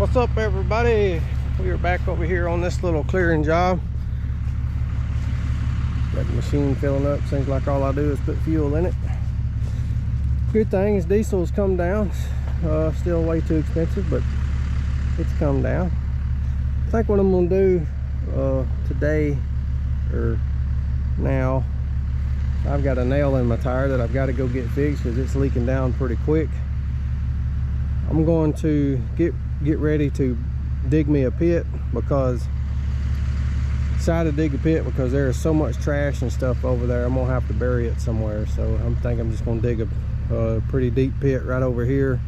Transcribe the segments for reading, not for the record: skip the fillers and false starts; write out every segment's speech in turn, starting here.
What's up, everybody? We are back over here on this little clearing job. Got the machine filling up. Seems like all I do is put fuel in it. Good thing is diesel's come down. Still way too expensive, but it's come down. I think what I'm gonna do today, or now, I've got a nail in my tire that I've got to go get fixed because it's leaking down pretty quick. I'm going to get ready to dig me a pit, because decided to dig a pit because there is so much trash and stuff over there. I'm gonna have to bury it somewhere, so I'm just gonna dig a pretty deep pit right over here.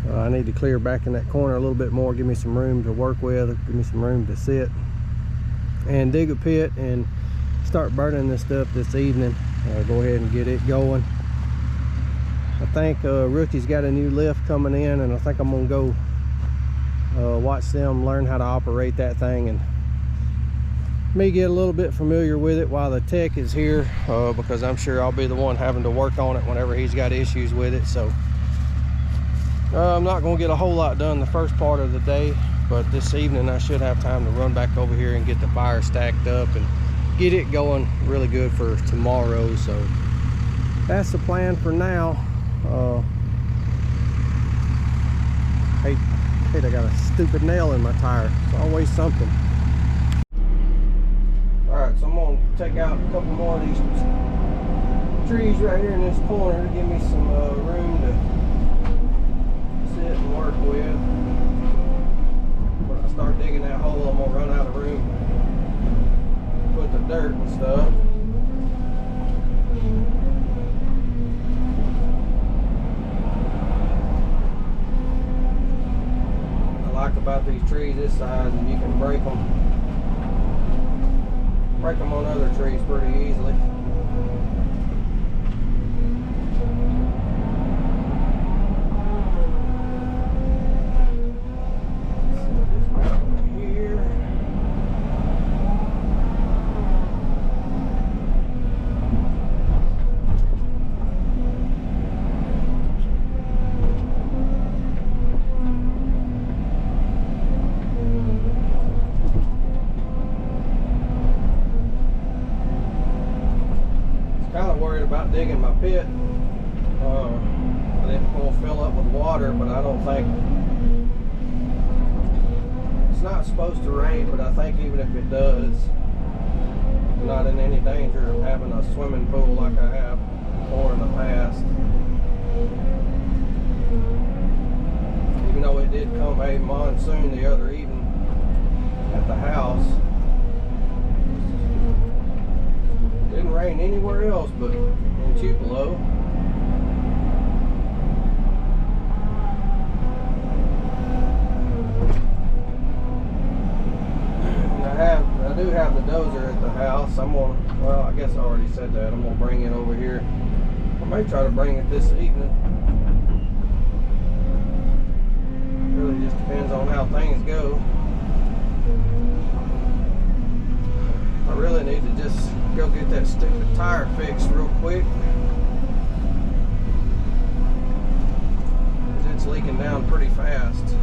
I need to clear back in that corner a little bit more, give me some room to work with, give me some room to sit, and dig a pit and start burning this stuff this evening. Go ahead and get it going. I think Rookie's got a new lift coming in, and I think I'm gonna go watch them learn how to operate that thing, and me get a little bit familiar with it while the tech is here, because I'm sure I'll be the one having to work on it whenever he's got issues with it. So I'm not gonna get a whole lot done the first part of the day, but this evening I should have time to run back over here and get the fire stacked up and get it going really good for tomorrow. So that's the plan for now. Hey, I got a stupid nail in my tire. It's always something. Alright, so I'm going to take out a couple more of these trees right here in this corner to give me some room to sit and work with. When I start digging that hole, I'm going to run out of room to put the dirt and stuff. About these trees this size, and you can break them on other trees pretty easily. About digging my pit. I didn't want to fill up with water, but I don't think it's not supposed to rain, but I think even if it does, I'm not in any danger of having a swimming pool like I have before in the past. Even though it did come a monsoon the other evening at the house, didn't rain anywhere else but in Tupelo. And I do have the dozer at the house. Well, I guess I already said that. I'm gonna bring it over here. I may try to bring it this evening. It really just depends on how things go. I really need to just go get that stupid tire fixed real quick, because it's leaking down pretty fast.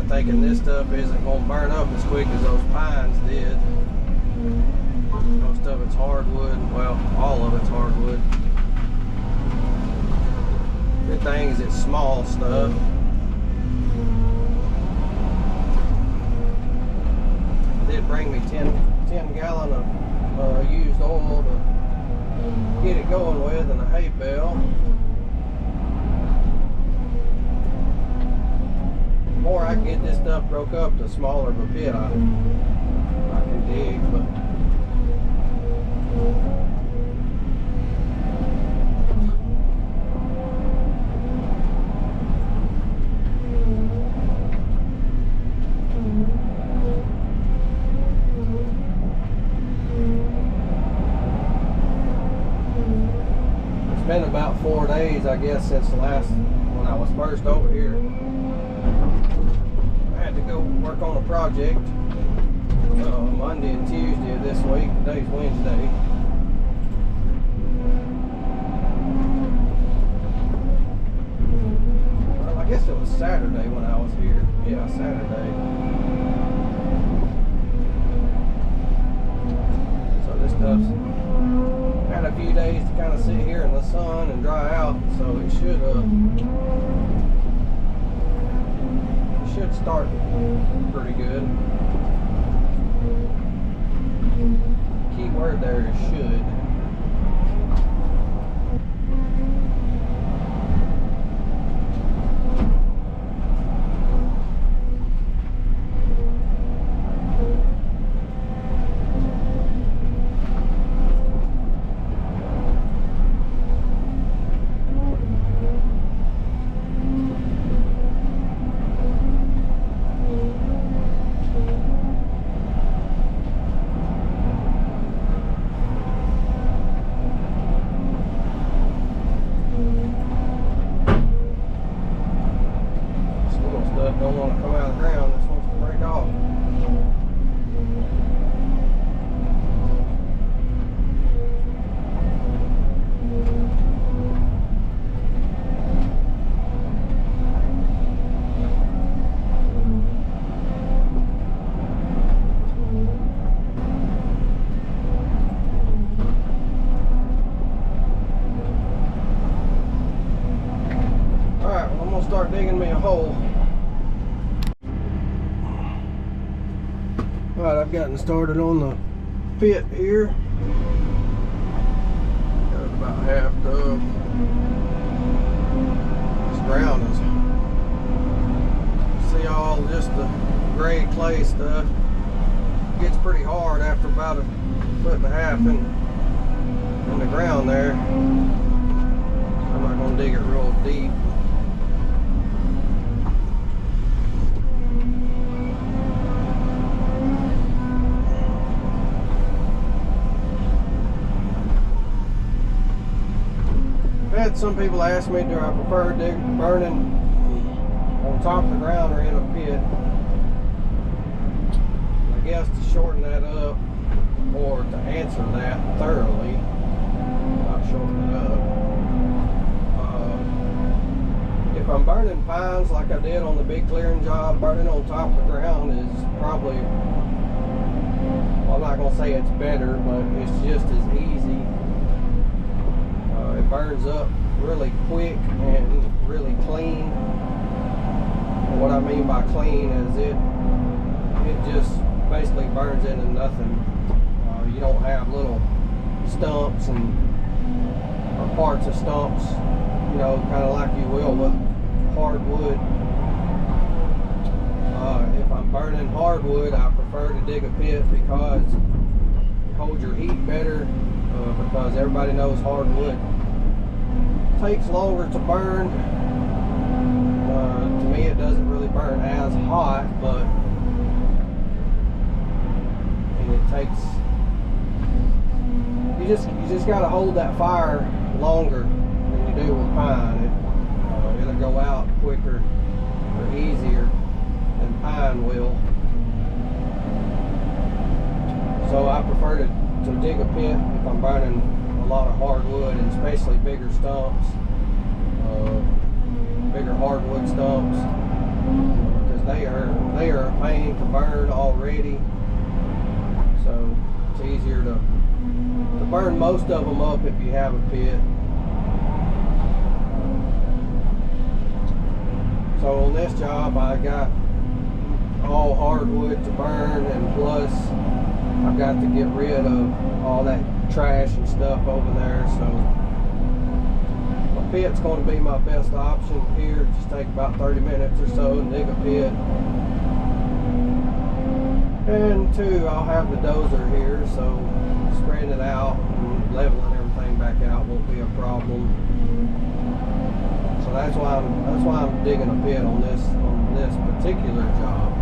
Thinking this stuff isn't going to burn up as quick as those pines did. Most of it's hardwood. Well, all of it's hardwood. Good thing is it's small stuff. It did bring me 10 gallon of used oil to get it going with, and a hay bale. The more I can get this stuff broke up, the smaller of a pit I can dig. But been about 4 days, I guess, since the last, when I was first over here. I had to go work on a project Monday and Tuesday of this week. Today's Wednesday. Well, I guess it was Saturday when I was here. Yeah, Saturday. So this stuff's had a few days to kind of sit here in the sun and dry out, so it should start pretty good. Key word there is should. Don't want to come out of the ground. This wants to break off. Alright, well, I'm going to start digging me a hole. Alright, I've gotten started on the pit here. Got it about half dug. This ground is, see all just the gray clay stuff. It gets pretty hard after about 1.5 foot in the ground there. I'm not going to dig it real deep. I had some people ask me, do I prefer burning on top of the ground or in a pit? I guess to shorten that up, or to answer that thoroughly, not shorten it up. If I'm burning pines like I did on the big clearing job, burning on top of the ground is probably, well, I'm not going to say it's better, but it's just as easy. It burns up really quick and really clean. And what I mean by clean is it just basically burns into nothing. You don't have little stumps or parts of stumps, you know, kind of like you will with hardwood. If I'm burning hardwood, I prefer to dig a pit because it holds your heat better. Because everybody knows hardwood takes longer to burn. To me, it doesn't really burn as hot, but it takes. You just got to hold that fire longer than you do with pine. It'll go out quicker or easier than pine will. So I prefer to dig a pit if I'm burning a lot of hardwood, and especially bigger stumps, bigger hardwood stumps, because they are a pain to burn already. So it's easier to burn most of them up if you have a pit. So on this job, I got all hardwood to burn, and plus I've got to get rid of all that trash and stuff over there, so my pit's going to be my best option here. Just take about 30 minutes or so and dig a pit. And two, I'll have the dozer here, so spreading it out and leveling everything back out won't be a problem. So that's why I'm digging a pit on this particular job.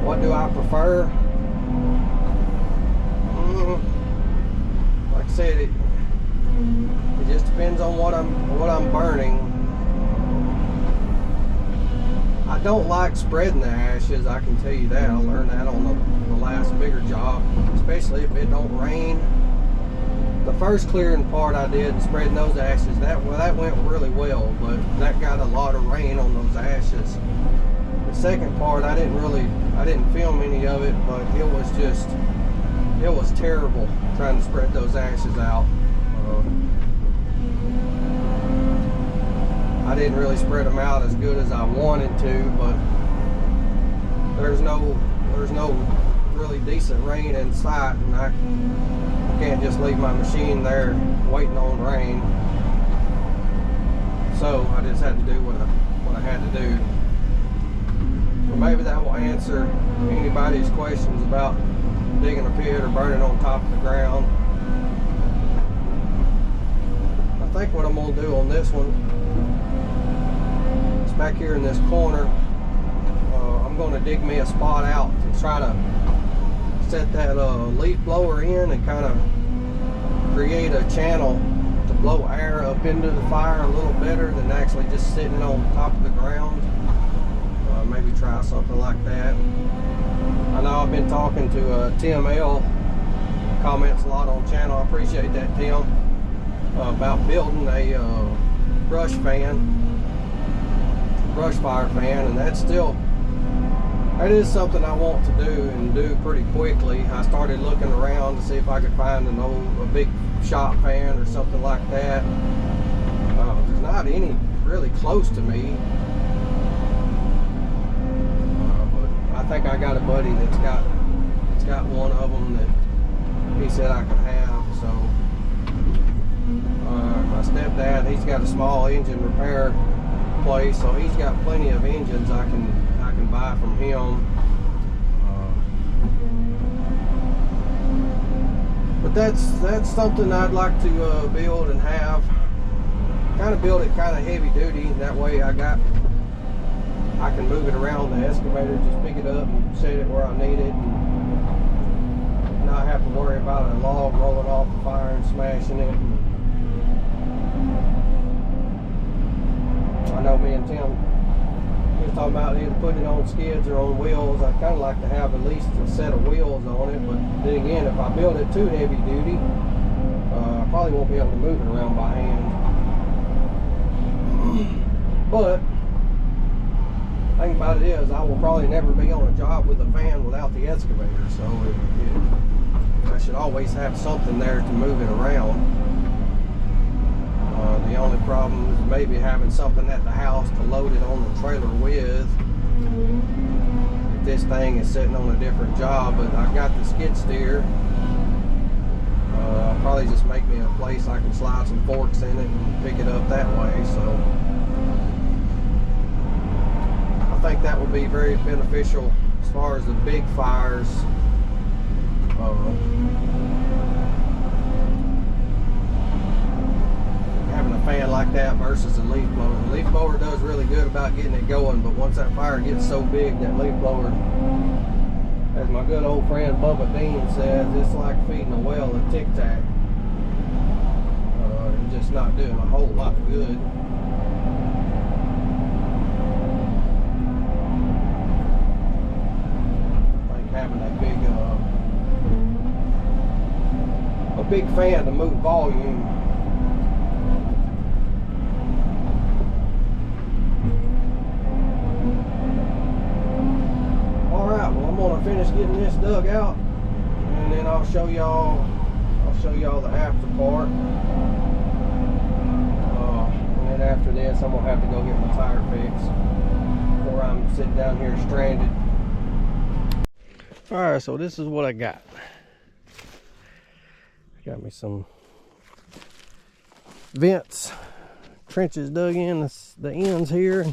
What do I prefer? said, it just depends on what I'm burning. I don't like spreading the ashes, I can tell you that. I learned that on the last bigger job, especially if it don't rain. The first clearing part I did and spreading those ashes, that went really well, but that got a lot of rain on those ashes. The second part, I didn't film any of it, but it was terrible trying to spread those ashes out. I didn't really spread them out as good as I wanted to, but there's no really decent rain in sight, and I can't just leave my machine there waiting on rain. So I just had to do what I had to do. Well, maybe that will answer anybody's questions about digging a pit or burning on top of the ground. I think what I'm going to do on this one is back here in this corner, I'm going to dig me a spot out to try to set that leaf blower in and kind of create a channel to blow air up into the fire a little better than actually just sitting on top of the ground. Maybe try something like that. I know I've been talking to Tim L, comments a lot on the channel. I appreciate that, Tim, about building a brush fire fan, and that is something I want to do and do pretty quickly. I started looking around to see if I could find a big shop fan or something like that. There's not any really close to me. I think I got a buddy that's got one of them that he said I could have. So my stepdad, he's got a small engine repair place, so he's got plenty of engines I can buy from him. But that's something I'd like to build and have. Kind of build it kind of heavy duty. That way I can move it around the excavator, just pick it up and set it where I need it, and not have to worry about a log rolling off the fire and smashing it. I know me and Tim, he was talking about either putting it on skids or on wheels. I'd kind of like to have at least a set of wheels on it, but then again, if I build it too heavy duty, I probably won't be able to move it around by hand. But the thing about it is, I will probably never be on a job with a fan without the excavator, so I should always have something there to move it around. The only problem is maybe having something at the house to load it on the trailer with. If this thing is sitting on a different job, but I've got the skid steer. I'll probably just make me a place I can slide some forks in it and pick it up that way. So I think that would be very beneficial as far as the big fires. Having a fan like that versus a leaf blower. The leaf blower does really good about getting it going, but once that fire gets so big, that leaf blower, as my good old friend Bubba Dean says, it's like feeding a whale a Tic Tac. And just not doing a whole lot of good. Having a big fan to move volume. Alright, well, I'm gonna finish getting this dug out, and then I'll show y'all the after part. And then after this, I'm gonna have to go get my tire fixed before I'm sitting down here stranded. Alright, so this is what I got. Got me some vents, trenches dug in the ends here.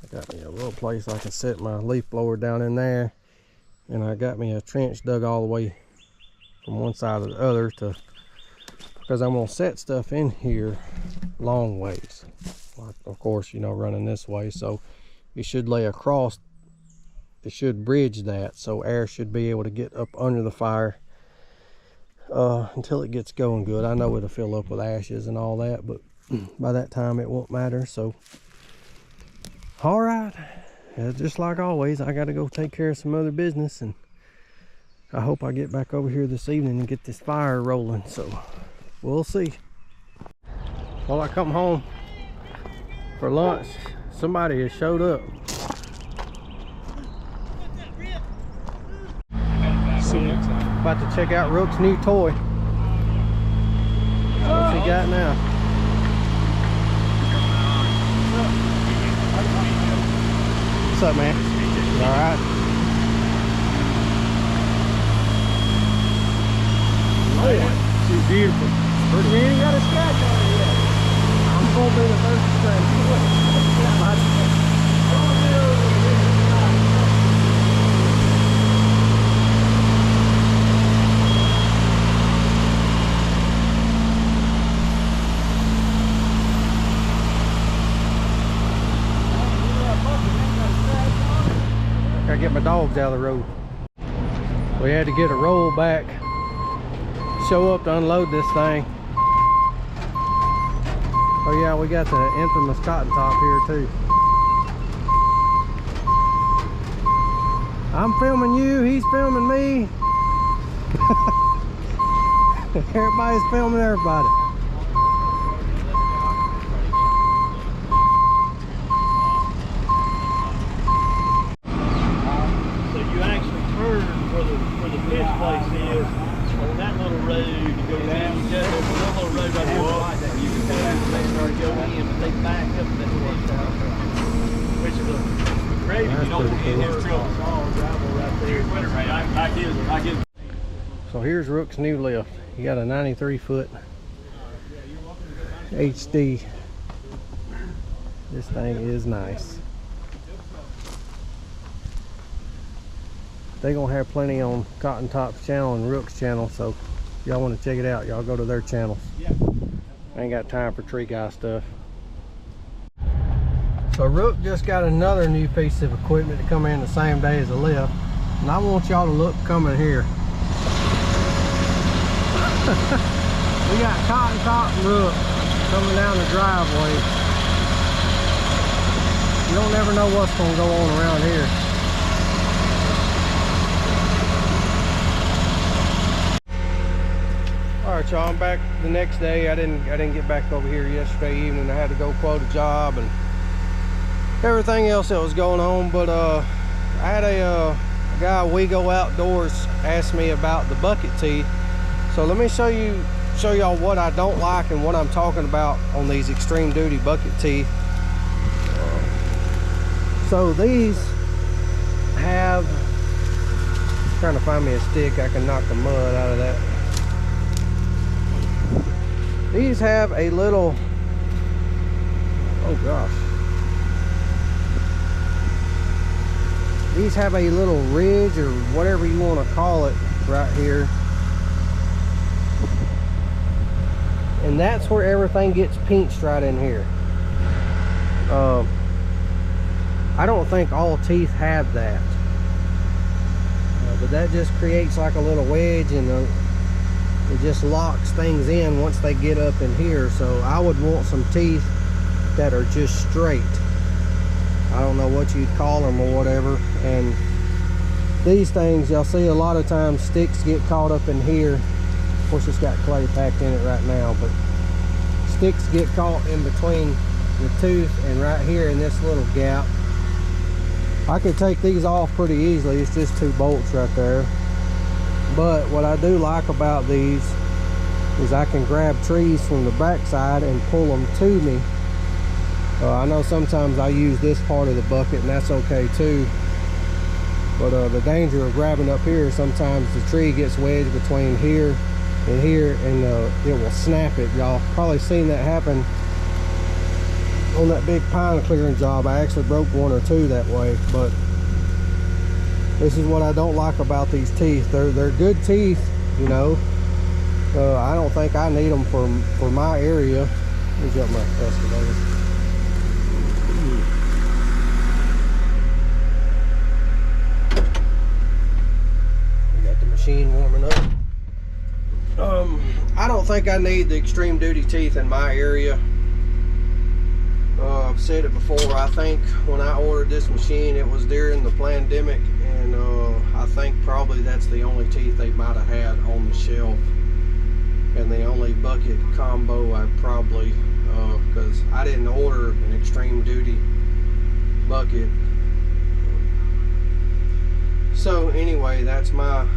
I got me a little place I can set my leaf blower down in there. And I got me a trench dug all the way from one side to the other, because I'm going to set stuff in here long ways. Like, of course, you know, running this way. So you should lay across. It should bridge that, so air should be able to get up under the fire until it gets going good. I know it'll fill up with ashes and all that, but by that time it won't matter. So all right, just like always, I got to go take care of some other business, and I hope I get back over here this evening and get this fire rolling. So we'll see. Well, I come home for lunch, somebody has showed up. So, about to check out Rook's new toy. What's he got now? What's up, man? You all right? Oh, she's beautiful. We ain't got a scratch on her yet. I'm gonna be the first to scratch. Gotta get my dogs out of the road. We had to get a roll back, show up to unload this thing. Oh yeah, we got the infamous cotton top here too. I'm filming you, he's filming me. Everybody's filming everybody. So you actually turn where the fish place is on that little road to go down. There's one little road right here that you can go out and they start going in, but they back up that fish house, which is a great if you don't get his truck. It's all gravel right there. I get. So here's Rook's new lift. He got a 93-foot HD. This thing is nice. They're gonna have plenty on Cotton Top's channel and Rook's channel, so if y'all want to check it out, y'all go to their channels. I ain't got time for tree guy stuff. So Rook just got another new piece of equipment to come in the same day as the lift, and I want y'all to look coming here. We got Cotton Top and Rook coming down the driveway. You don't never know what's gonna go on around here. Alright y'all, I'm back the next day. I didn't get back over here yesterday evening. I had to go quote a job and everything else that was going on, but I had a guy, We Go Outdoors, asked me about the bucket teeth. So let me show y'all what I don't like and what I'm talking about on these extreme duty bucket teeth. So these have, I'm trying to find me a stick I can knock the mud out of that. These have a little, oh gosh. These have a little ridge or whatever you want to call it right here. And that's where everything gets pinched right in here. I don't think all teeth have that. But that just creates like a little wedge, and it just locks things in once they get up in here. So I would want some teeth that are just straight. I don't know what you'd call them or whatever. And these things, y'all see a lot of times sticks get caught up in here. Of course it's got clay packed in it right now, but sticks get caught in between the tooth and right here in this little gap. I could take these off pretty easily. It's just 2 bolts right there. But what I do like about these is I can grab trees from the backside and pull them to me. I know sometimes I use this part of the bucket, and that's okay too. But the danger of grabbing up here, sometimes the tree gets wedged between here and here, and it will snap it. Y'all probably seen that happen on that big pine clearing job. I actually broke 1 or 2 that way. But this is what I don't like about these teeth. They're good teeth, you know. I don't think I need them for my area. Let me get my excavator. We got the machine warming up. I don't think I need the extreme duty teeth in my area. I've said it before. I think when I ordered this machine, it was during the pandemic, and I think probably that's the only teeth they might have had on the shelf, and the only bucket combo I probably, because I didn't order an extreme duty bucket. So anyway, that's my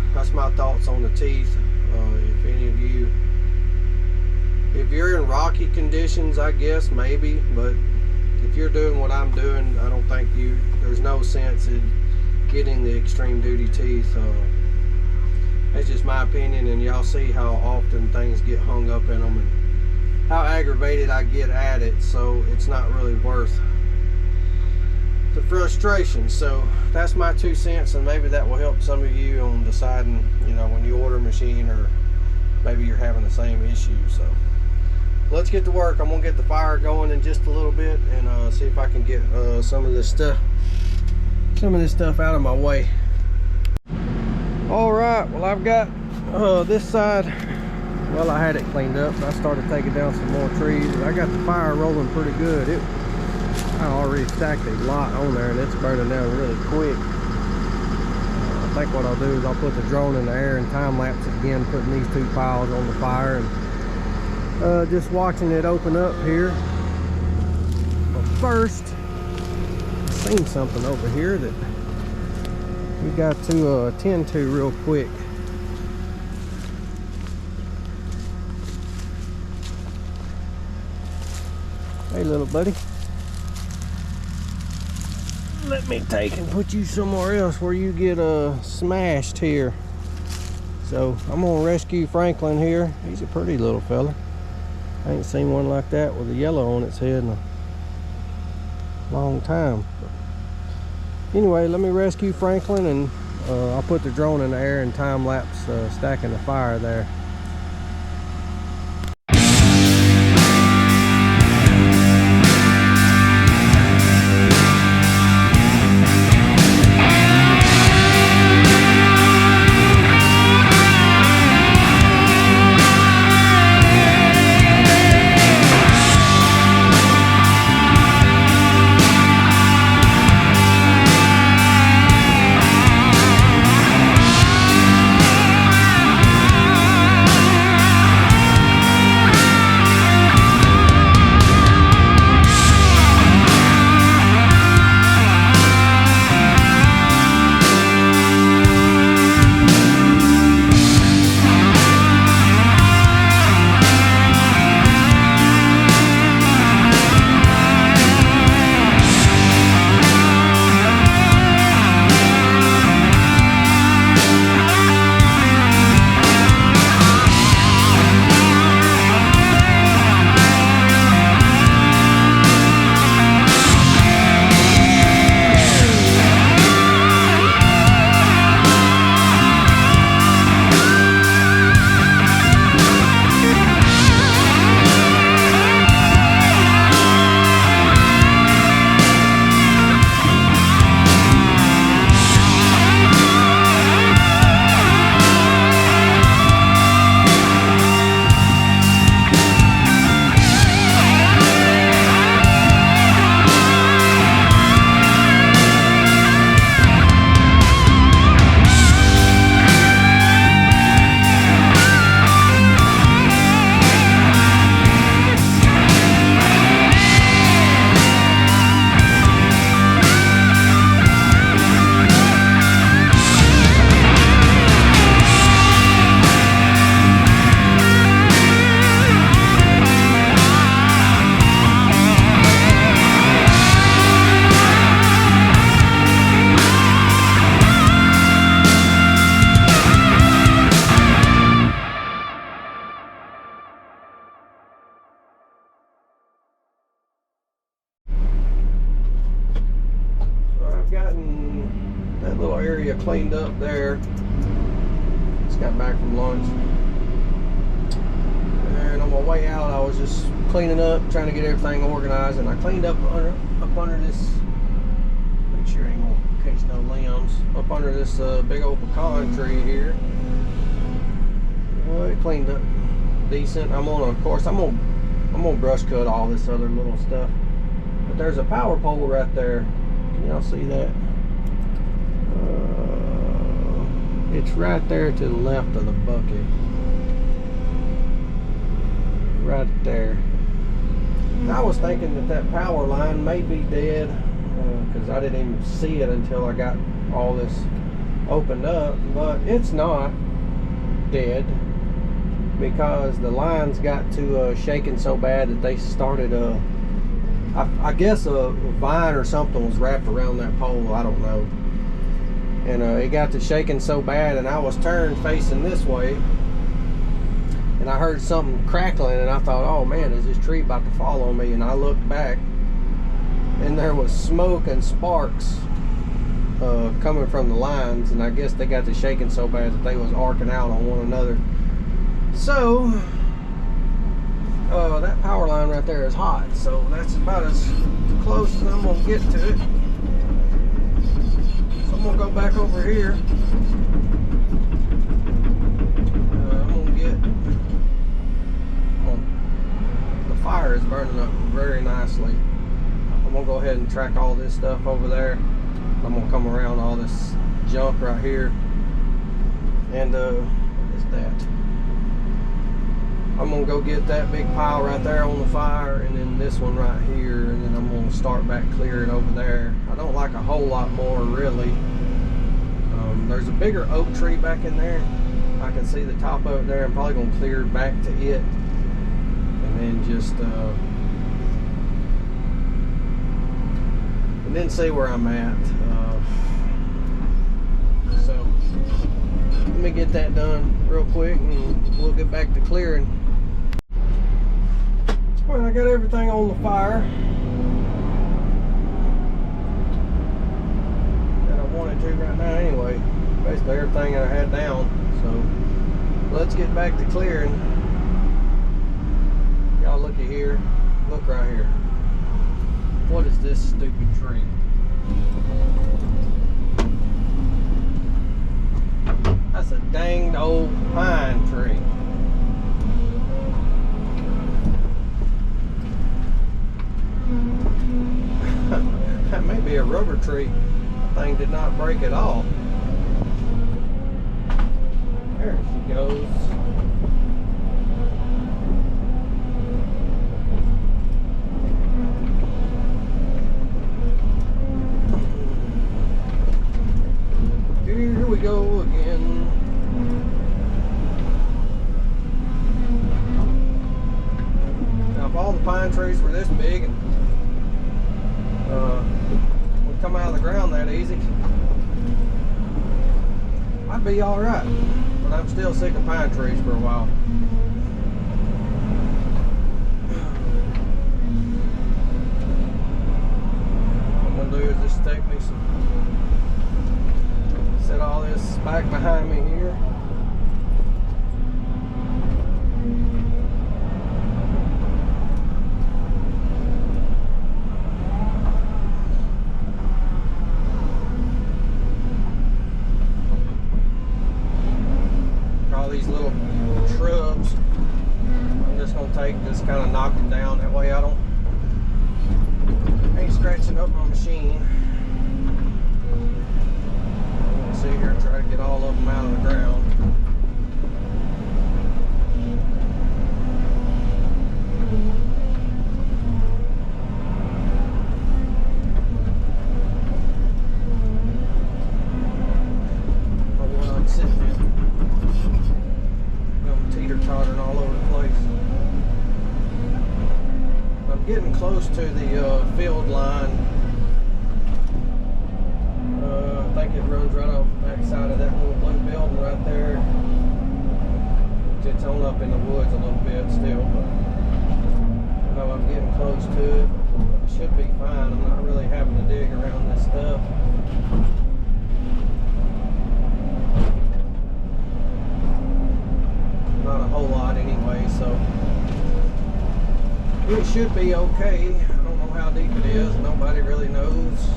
thoughts on the teeth. If any of you, if you're in rocky conditions, I guess maybe, but if you're doing what I'm doing, I don't think there's no sense in getting the extreme duty teeth. That's just my opinion, and y'all see how often things get hung up in them and how aggravated I get at it, so it's not really worth the frustration. So that's my 2 cents, and maybe that will help some of you on deciding, you know, when you order a machine, or maybe you're having the same issue. So let's get to work. I'm gonna get the fire going in just a little bit, and see if I can get some of this stuff out of my way. All right, well, I've got this side, well, I had it cleaned up, but I started taking down some more trees. I got the fire rolling pretty good. I already stacked a lot on there, and it's burning down really quick. I think what I'll do is I'll put the drone in the air and time lapse it again, putting these 2 piles on the fire, and just watching it open up here. But first, I've seen something over here that we got to attend to real quick. Hey, little buddy. Let me take and put you somewhere else where you get smashed here. So I'm gonna rescue Franklin here. He's a pretty little fella. I ain't seen one like that with a yellow on its head in a long time. But anyway, let me rescue Franklin, and I'll put the drone in the air and time lapse stacking the fire there. Area cleaned up there. Just got back from lunch, and on my way out I was just cleaning up, trying to get everything organized, and I cleaned up under this, make sure I ain't gonna catch no limbs, up under this big old pecan tree here. It it cleaned up decent. Of course, I'm gonna brush cut all this other little stuff. But there's a power pole right there. Can y'all see that? It's right there to the left of the bucket. Right there. And I was thinking that power line may be dead because I didn't even see it until I got all this opened up, but it's not dead because the lines got to shaking so bad that they started I guess a vine or something was wrapped around that pole, I don't know, and it got to shaking so bad, and I was turned facing this way and I heard something crackling, and I thought, oh man, is this tree about to fall on me? And I looked back and there was smoke and sparks coming from the lines, and I guess they got to shaking so bad that they was arcing out on one another. So that power line right there is hot, so that's about as close as I'm gonna get to it. So I'm gonna go back over here. The fire is burning up very nicely. I'm gonna go ahead and track all this stuff over there. I'm gonna come around all this junk right here, and what is that? I'm gonna go get that big pile right there on the fire, and then this one right here, and then I'm gonna start back clearing over there. I don't like a whole lot more really. There's a bigger oak tree back in there. I can see the top of it there. I'm probably gonna clear back to it, and then just and then see where I'm at. So let me get that done real quick, and we'll get back to clearing. Well, I got everything on the fire that I wanted to right now anyway. Basically everything that I had down. So let's get back to clearing. Y'all look at here. Look right here. What is this stupid tree? That's a danged old pine tree. That may be a rubber tree. That thing did not break at all. There she goes. Here we go again. Now, if all the pine trees were this big and would come out of the ground that easy, I'd be all right. But I'm still sick of pine trees for a while. What I'm gonna do is just take me some. Set all this back behind me here. All these little shrubs, I'm just gonna just kind of knock them down. That way I ain't scratching up my machine. Sit here and try to get all of them out of the ground. While I'm sitting here, I'm teeter-tottering all over the place. I'm getting close to the field line. I think it runs right off the back side of that little blue building right there. It's on up in the woods a little bit still, but I know I'm getting close to it. It should be fine. I'm not really having to dig around this stuff. Not a whole lot anyway, so it should be okay. I don't know how deep it is. Nobody really knows.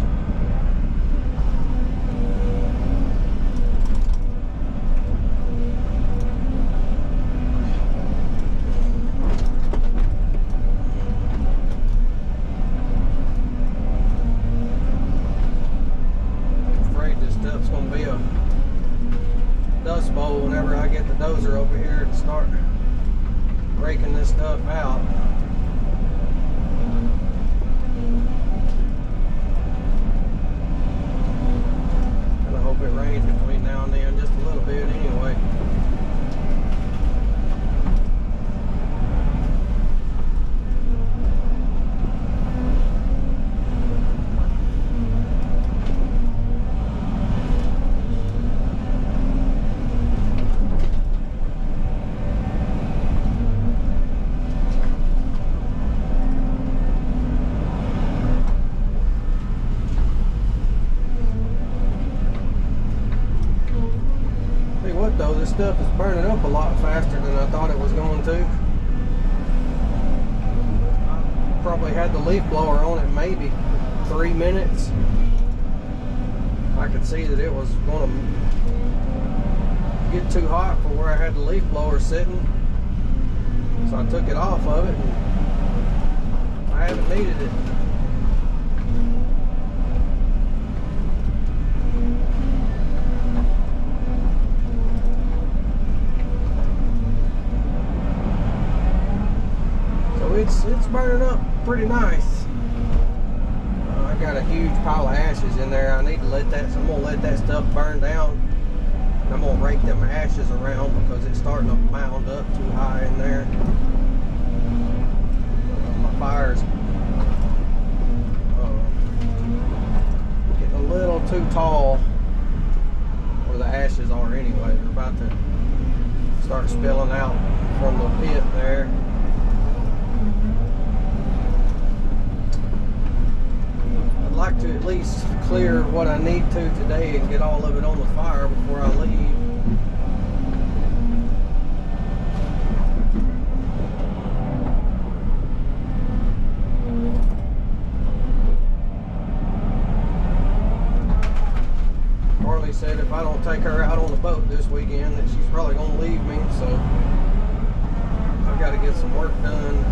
bowl whenever I get the dozer over here and start raking this stuff out. And I hope it rains between now and then, just a little bit anyway. Though this stuff is burning up a lot faster than I thought it was going to. I probably had the leaf blower on it maybe 3 minutes. I could see that it was going to get too hot for where I had the leaf blower sitting, so I took it off of it and I haven't needed it. It's burning up pretty nice. I got a huge pile of ashes in there. I need to let that, so I'm gonna let that stuff burn down. And I'm gonna rake them ashes around because it's starting to mound up too high in there. My fire's getting a little too tall where the ashes are anyway. They're about to start spilling out from the pit there. I'd like to at least clear what I need to today and get all of it on the fire before I leave. Harley said if I don't take her out on the boat this weekend that she's probably going to leave me, so I've got to get some work done.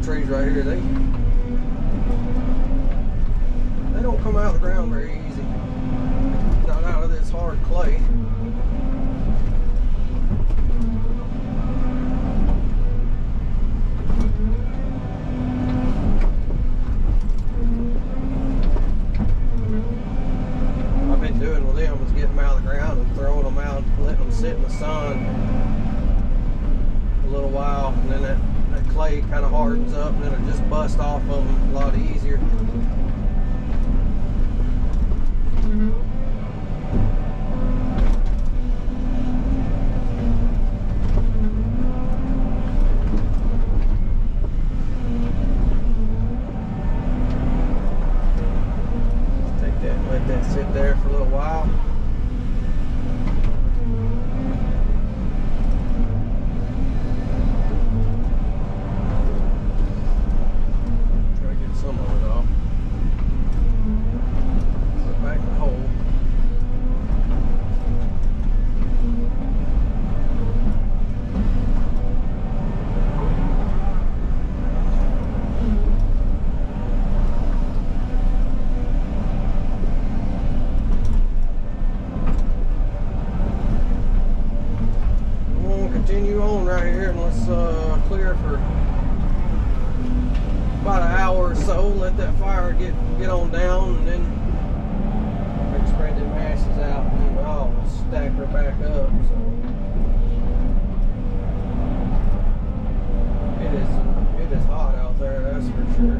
Trees right here, they don't come out of the ground very easy, not out of this hard clay. I've been doing with them is getting them out of the ground and throwing them out, letting them sit in the sun a little while, and then that clay kind of hardens up and it'll just bust off of them a lot easier. Just take that and let that sit there for a little while. Continue on right here and let's clear for about an hour or so. Let that fire get on down, and then maybe spread them ashes out and I'll stack her back up. So it is hot out there, that's for sure.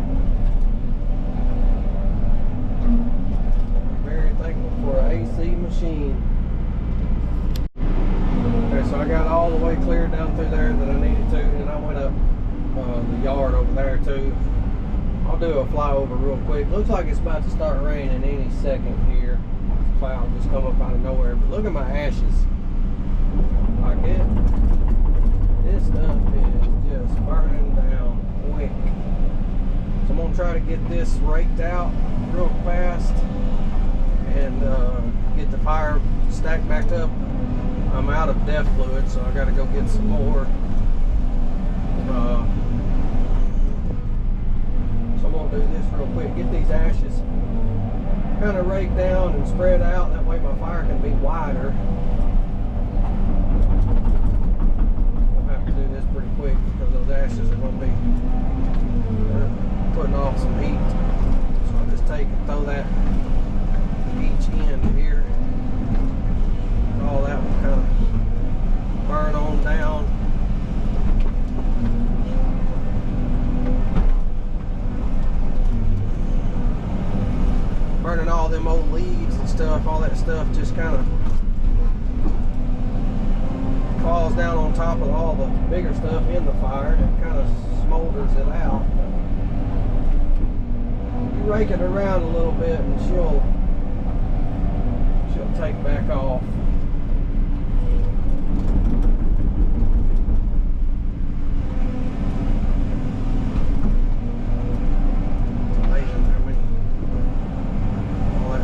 I'm very thankful for an AC machine. Okay, so I got all the way cleared down through there that I needed to, and I went up the yard over there too. I'll do a flyover real quick. Looks like it's about to start raining any second here. The cloud just come up out of nowhere. But look at my ashes. Like it. This stuff is just burning down quick. So I'm gonna try to get this raked out real fast and get the fire stacked back up. I'm out of DEF fluid, so I gotta go get some more. So I'm gonna do this real quick, get these ashes kind of raked down and spread out, that way my fire can be wider. I'll have to do this pretty quick because those ashes are gonna be putting off some heat. So I'll just take and throw that each end here. All that will kind of burn on down. Burning all them old leaves and stuff, all that stuff just kind of falls down on top of all the bigger stuff in the fire, and it kind of smolders it out. You rake it around a little bit and she'll take back off.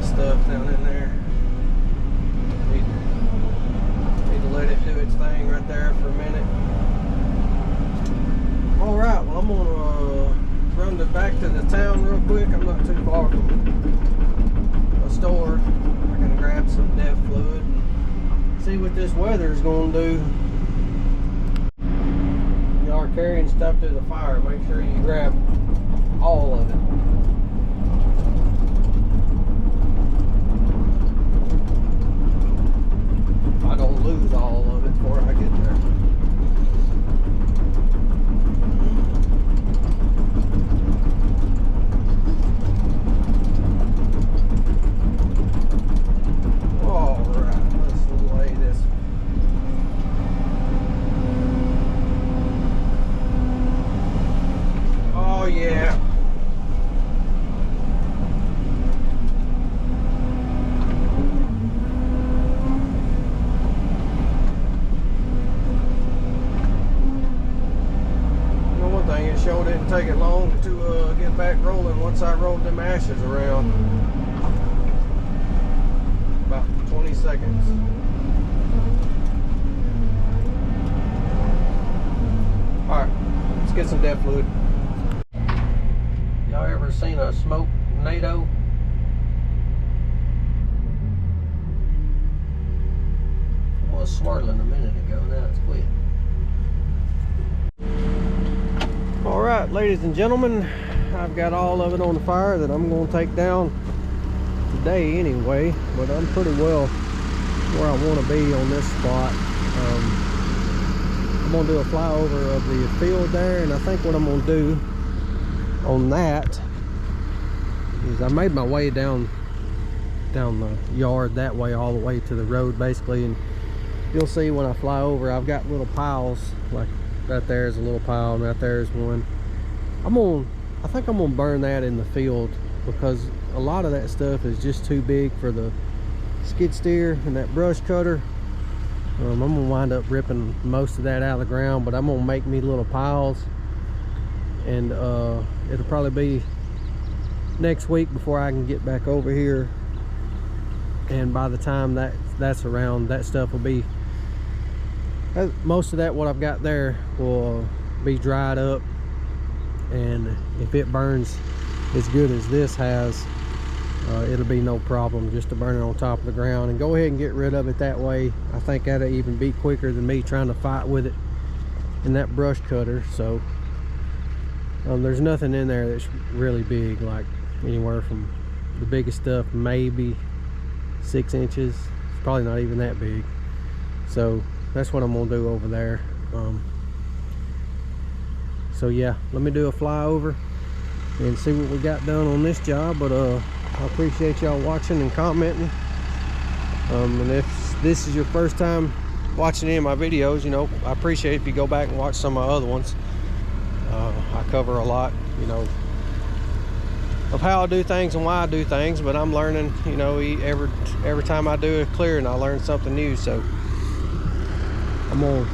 Stuff down in there. Need to let it do its thing right there for a minute. Alright, well I'm gonna run back to the town real quick. I'm not too far from a store. I can grab some DEF fluid and see what this weather is gonna do. You are carrying stuff to the fire, make sure you grab all of it. I don't lose all of it before I get there. Alright, let's lay this. Oh yeah. Sure didn't take it long to get back rolling once I rolled them ashes around. About 20 seconds. Alright, let's get some DEF fluid. Y'all ever seen a smoked NATO? It was swirling a minute ago, now it's quit. Alright, ladies and gentlemen, I've got all of it on the fire that I'm going to take down today anyway, but I'm pretty well where I want to be on this spot. I'm going to do a flyover of the field there, and I think what I'm going to do on that is I made my way down the yard that way all the way to the road basically, and you'll see when I fly over I've got little piles, like right there's a little pile and right there's one. I think I'm gonna burn that in the field because a lot of that stuff is just too big for the skid steer and that brush cutter. I'm gonna wind up ripping most of that out of the ground, but I'm gonna make me little piles, and it'll probably be next week before I can get back over here, and by the time that's around, that stuff will be, most of that what I've got there will be dried up, and if it burns as good as this has, it'll be no problem just to burn it on top of the ground and go ahead and get rid of it that way. I think that'll even be quicker than me trying to fight with it in that brush cutter. So there's nothing in there that's really big, like anywhere from the biggest stuff maybe 6 inches. It's probably not even that big. So that's what I'm gonna do over there. So yeah, let me do a flyover and see what we got done on this job. But I appreciate y'all watching and commenting. And if this is your first time watching any of my videos, you know, I appreciate if you go back and watch some of my other ones. I cover a lot, you know, of how I do things and why I do things, but I'm learning, you know, every time I do a clearing, I learn something new. So I'm gonna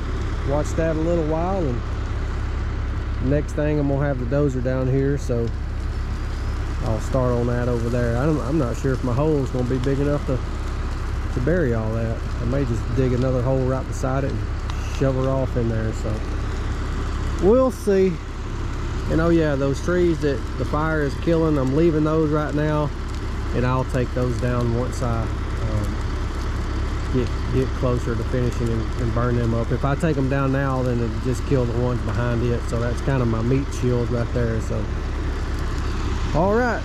watch that a little while, and next thing I'm gonna have the dozer down here, so I'll start on that over there. I'm not sure if my hole is gonna be big enough to bury all that. I may just dig another hole right beside it and shove her off in there, so we'll see. And oh yeah, those trees that the fire is killing, I'm leaving those right now, and I'll take those down once I get closer to finishing and burn them up. If I take them down now, then it'll just kill the ones behind it, so that's kind of my meat shield right there. So all right,